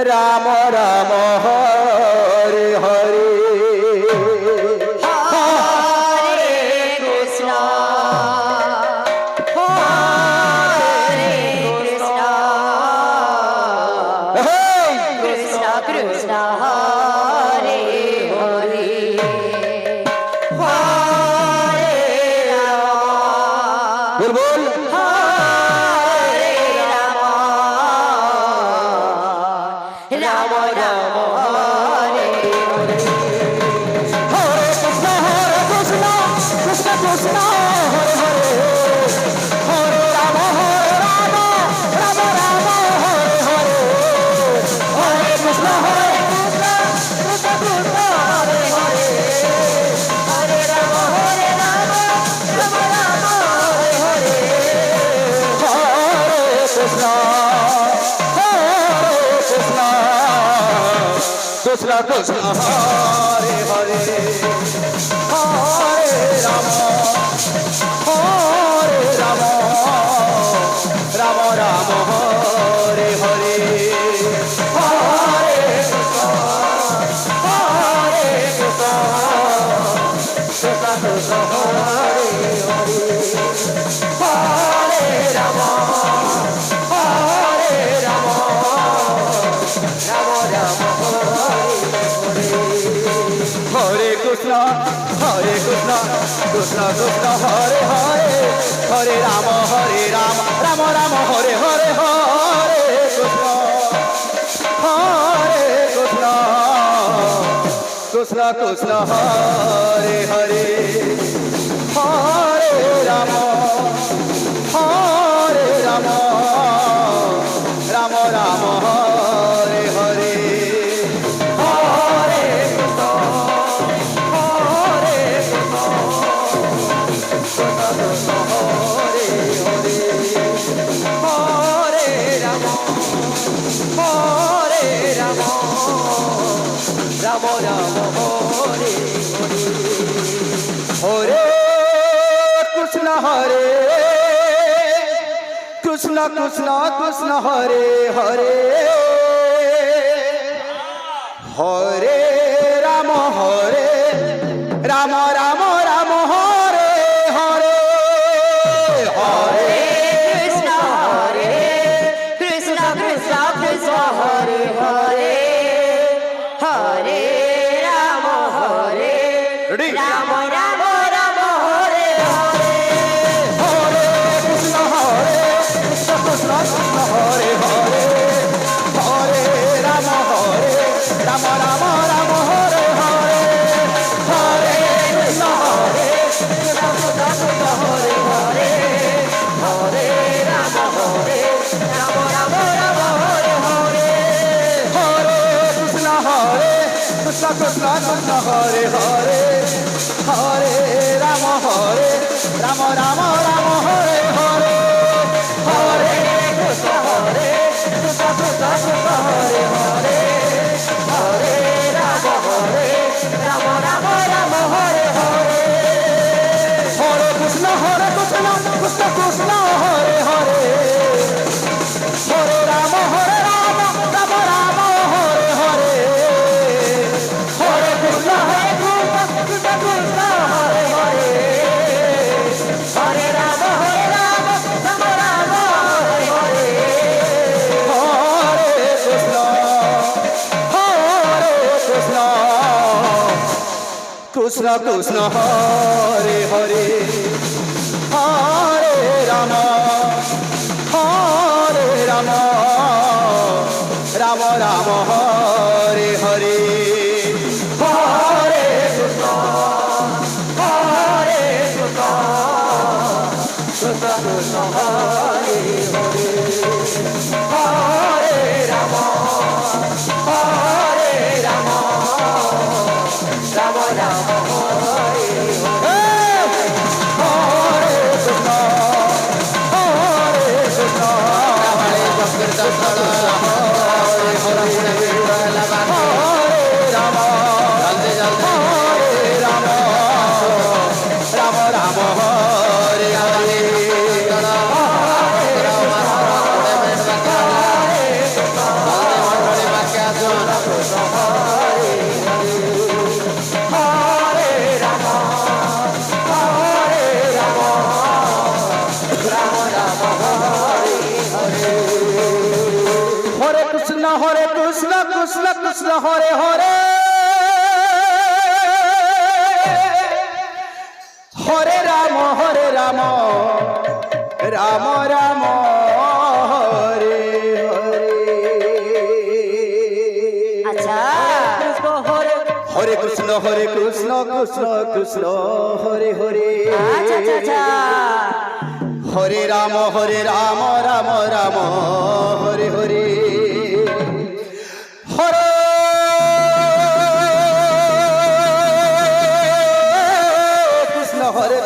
রাম রাম হরে হরে হরে কৃষ্ণ হরে কৃষ্ণ কৃষ্ণ কৃষ্ণ হরে হরে হরে রাম বল বল হরে রাম রাম রাম হরে হরে হরে কৃষ্ণ কৃষ্ণ কৃষ্ণ হরে হরে হরে রাম রাম রাম হরে হরে হরে কৃষ্ণ কৃষ্ণ কৃষ্ণ হরে হরে হরে রাম রাম রাম হরে হরে হরে কৃষ্ণ কৃষ্ণ কৃষ্ণ হরে হরে হরে রাম রাম রাম হরে হরে হরে কৃষ্ণ কৃষ্ণ কৃষ্ণ হরে হরে হরে রাম রাম রাম হরে কৃষ্ণ কৃষ্ণ কৃষ্ণ হরে হরে হরে রাম রাম রাম হরে হরে হরে কৃষ্ণ কৃষ্ণ কৃষ্ণ হরে হরে হরে রাম রাম রাম হরে হরে হরে কৃষ্ণ হরে হরে হরে রাম রাম রাম হরে হরে কৃষ্ণ কৃষ্ণ কৃষ্ণ হরে হরে হরে রাম রাম রাম হরে হরে হরে কৃষ্ণ হরে Krishna Krishna Krishna Hare Hare Hare Ram Ready? Ram Ram Ram Hare Hare Hare Krishna Krishna Hare Hare Hare Ram Ram Ram Hare Hare Hare Krishna Krishna Hare Hare Hare Ram Ram Ram Hare Hare Hare Krishna Krishna Hare Hare Hare Ram Ram Hare Hare Hare Krishna Krishna Hare Hare Hare Ram Ram Hare Hare Hare Krishna Krishna Krishna Hare Hare Hare Ram Ram Ram Hare Hare Hare Krishna Krishna Hare Hare Hare Ram Ram Hare Hare Hare Krishna Krishna Krishna Hare Hare Hare Ram Ram Ram Hare Hare Hare Krishna Krishna Krishna Hare Hare Hare Ram Ram Ram Hare Hare Hare Krishna হরে কৃষ্ণ হরে হরে হরে হরে হরে রাম রাম রাম হরে হরে আচ্ছা কৃষ্ণ হরে হরে কৃষ্ণ কৃষ্ণ কৃষ্ণ হরে হরে আচ্ছা আচ্ছা আচ্ছা হরে রাম রাম রাম হরে হরে হরে কৃষ্ণ হরে